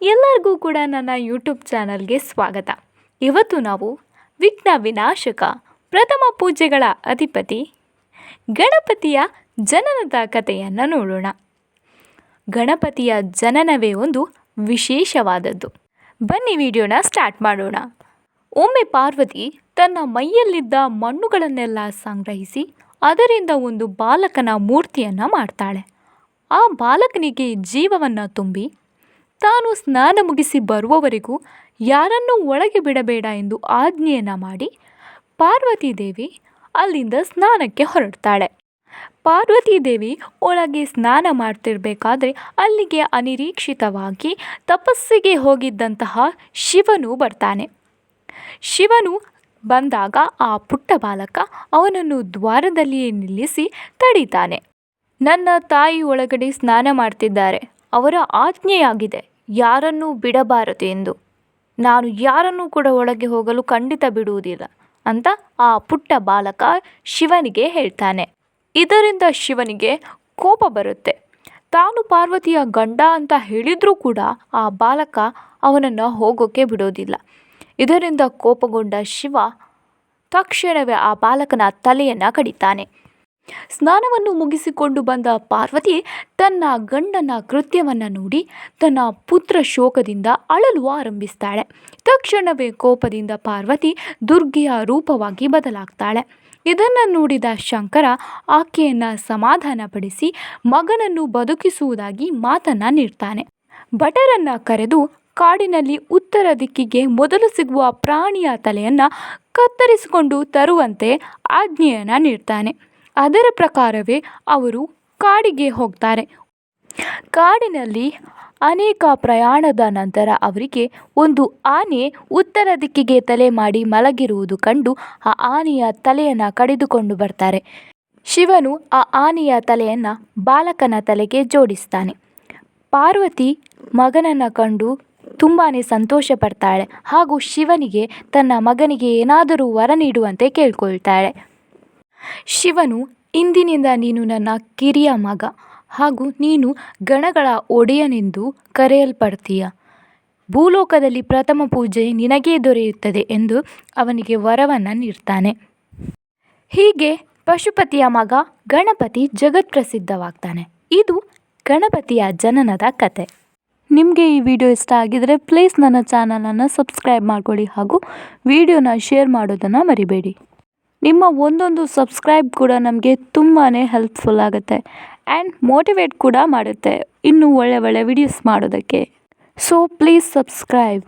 ಎಲ್ಲರಿಗೂ ಕೂಡ ನನ್ನ ಯೂಟ್ಯೂಬ್ ಚಾನಲ್ಗೆ ಸ್ವಾಗತ. ಇವತ್ತು ನಾವು ವಿಘ್ನ ವಿನಾಶಕ ಪ್ರಥಮ ಪೂಜೆಗಳ ಅಧಿಪತಿ ಗಣಪತಿಯ ಜನನದ ಕಥೆಯನ್ನು ನೋಡೋಣ. ಗಣಪತಿಯ ಜನನವೇ ಒಂದು ವಿಶೇಷವಾದದ್ದು. ಬನ್ನಿ ವಿಡಿಯೋನ ಸ್ಟಾರ್ಟ್ ಮಾಡೋಣ. ಒಮ್ಮೆ ಪಾರ್ವತಿ ತನ್ನ ಮೈಯಲ್ಲಿದ್ದ ಮಣ್ಣುಗಳನ್ನೆಲ್ಲ ಸಂಗ್ರಹಿಸಿ ಅದರಿಂದ ಒಂದು ಬಾಲಕನ ಮೂರ್ತಿಯನ್ನು ಮಾಡ್ತಾಳೆ. ಆ ಬಾಲಕನಿಗೆ ಜೀವವನ್ನು ತುಂಬಿ ತಾನು ಸ್ನಾನ ಮುಗಿಸಿ ಬರುವವರೆಗೂ ಯಾರನ್ನೂ ಒಳಗೆ ಬಿಡಬೇಡ ಎಂದು ಆಜ್ಞೆಯನ್ನು ಮಾಡಿ ಪಾರ್ವತಿ ದೇವಿ ಅಲ್ಲಿಂದ ಸ್ನಾನಕ್ಕೆ ಹೊರಡ್ತಾಳೆ. ಪಾರ್ವತಿ ದೇವಿ ಒಳಗೆ ಸ್ನಾನ ಮಾಡ್ತಿರ್ಬೇಕಾದ್ರೆ ಅಲ್ಲಿಗೆ ಅನಿರೀಕ್ಷಿತವಾಗಿ ತಪಸ್ಸಿಗೆ ಹೋಗಿದ್ದಂತಹ ಶಿವನು ಬರ್ತಾನೆ. ಶಿವನು ಬಂದಾಗ ಆ ಪುಟ್ಟ ಬಾಲಕ ಅವನನ್ನು ದ್ವಾರದಲ್ಲಿಯೇ ನಿಲ್ಲಿಸಿ ತಡೀತಾನೆ. ನನ್ನ ತಾಯಿ ಒಳಗಡೆ ಸ್ನಾನ ಮಾಡ್ತಿದ್ದಾರೆ, ಅವರ ಆಜ್ಞೆಯಾಗಿದೆ, ಯಾರನ್ನೂ ಬಿಡಬಾರದು ಎಂದು. ನಾನು ಯಾರನ್ನೂ ಕೂಡ ಒಳಗೆ ಹೋಗಲು ಖಂಡಿತ ಬಿಡುವುದಿಲ್ಲ ಅಂತ ಆ ಪುಟ್ಟ ಬಾಲಕ ಶಿವನಿಗೆ ಹೇಳ್ತಾನೆ. ಇದರಿಂದ ಶಿವನಿಗೆ ಕೋಪ ಬರುತ್ತೆ. ತಾನು ಪಾರ್ವತಿಯ ಗಂಡ ಅಂತ ಹೇಳಿದರೂ ಕೂಡ ಆ ಬಾಲಕ ಅವನನ್ನು ಹೋಗೋಕ್ಕೆ ಬಿಡೋದಿಲ್ಲ. ಇದರಿಂದ ಕೋಪಗೊಂಡ ಶಿವ ತಕ್ಷಣವೇ ಆ ಬಾಲಕನ ತಲೆಯನ್ನು ಕಡಿತಾನೆ. ಸ್ನಾನವನ್ನು ಮುಗಿಸಿಕೊಂಡು ಬಂದ ಪಾರ್ವತಿ ತನ್ನ ಗಂಡನ ಕೃತ್ಯವನ್ನು ನೋಡಿ ತನ್ನ ಪುತ್ರ ಶೋಕದಿಂದ ಅಳಲು ಆರಂಭಿಸ್ತಾಳೆ. ತಕ್ಷಣವೇ ಕೋಪದಿಂದ ಪಾರ್ವತಿ ದುರ್ಗೆಯ ರೂಪವಾಗಿ ಬದಲಾಗ್ತಾಳೆ. ಇದನ್ನು ನೋಡಿದ ಶಂಕರ ಆಕೆಯನ್ನು ಸಮಾಧಾನಪಡಿಸಿ ಮಗನನ್ನು ಬದುಕಿಸುವುದಾಗಿ ಮಾತನ್ನು ನೀಡ್ತಾನೆ. ಭಟರನ್ನು ಕರೆದು ಕಾಡಿನಲ್ಲಿ ಉತ್ತರ ದಿಕ್ಕಿಗೆ ಮೊದಲು ಸಿಗುವ ಪ್ರಾಣಿಯ ತಲೆಯನ್ನು ಕತ್ತರಿಸಿಕೊಂಡು ತರುವಂತೆ ಆಜ್ಞೆಯನ್ನು ನೀಡ್ತಾನೆ. ಅದರ ಪ್ರಕಾರವೇ ಅವರು ಕಾಡಿಗೆ ಹೋಗ್ತಾರೆ. ಕಾಡಿನಲ್ಲಿ ಅನೇಕ ಪ್ರಯಾಣದ ನಂತರ ಅವರಿಗೆ ಒಂದು ಆನೆ ಉತ್ತರ ದಿಕ್ಕಿಗೆ ತಲೆ ಮಾಡಿ ಮಲಗಿರುವುದು ಕಂಡು ಆ ಆನೆಯ ತಲೆಯನ್ನು ಕಡಿದುಕೊಂಡು ಬರ್ತಾರೆ. ಶಿವನು ಆ ಆನೆಯ ತಲೆಯನ್ನು ಬಾಲಕನ ತಲೆಗೆ ಜೋಡಿಸ್ತಾನೆ. ಪಾರ್ವತಿ ಮಗನನ್ನು ಕಂಡು ತುಂಬಾ ಸಂತೋಷ ಪಡ್ತಾಳೆ ಹಾಗೂ ಶಿವನಿಗೆ ತನ್ನ ಮಗನಿಗೆ ಏನಾದರೂ ವರ ನೀಡುವಂತೆ ಕೇಳ್ಕೊಳ್ತಾಳೆ. ಶಿವನು, ಇಂದಿನಿಂದ ನೀನು ನನ್ನ ಕಿರಿಯ ಮಗ ಹಾಗೂ ನೀನು ಗಣಗಳ ಒಡೆಯನೆಂದು ಕರೆಯಲ್ಪಡ್ತೀಯ. ಭೂಲೋಕದಲ್ಲಿ ಪ್ರಥಮ ಪೂಜೆ ನಿನಗೇ ದೊರೆಯುತ್ತದೆ ಎಂದು ಅವನಿಗೆ ವರವನ್ನು ನೀಡ್ತಾನೆ. ಹೀಗೆ ಪಶುಪತಿಯ ಮಗ ಗಣಪತಿ ಜಗತ್ಪ್ರಸಿದ್ಧವಾಗ್ತಾನೆ. ಇದು ಗಣಪತಿಯ ಜನನದ ಕತೆ. ನಿಮಗೆ ಈ ವಿಡಿಯೋ ಇಷ್ಟ ಆಗಿದರೆ ಪ್ಲೀಸ್ ನನ್ನ ಚಾನಲನ್ನು ಸಬ್ಸ್ಕ್ರೈಬ್ ಮಾಡ್ಕೊಳ್ಳಿ ಹಾಗೂ ವಿಡಿಯೋನ ಶೇರ್ ಮಾಡೋದನ್ನು ಮರಿಬೇಡಿ. ನಿಮ್ಮ ಒಂದೊಂದು ಸಬ್ಸ್ಕ್ರೈಬ್ ಕೂಡ ನಮಗೆ ತುಂಬಾ ಹೆಲ್ಪ್ಫುಲ್ ಆಗುತ್ತೆ ಆ್ಯಂಡ್ ಮೋಟಿವೇಟ್ ಕೂಡ ಮಾಡುತ್ತೆ ಇನ್ನೂ ಒಳ್ಳೆ ವಿಡಿಯೋಸ್ ಮಾಡೋದಕ್ಕೆ. So please subscribe.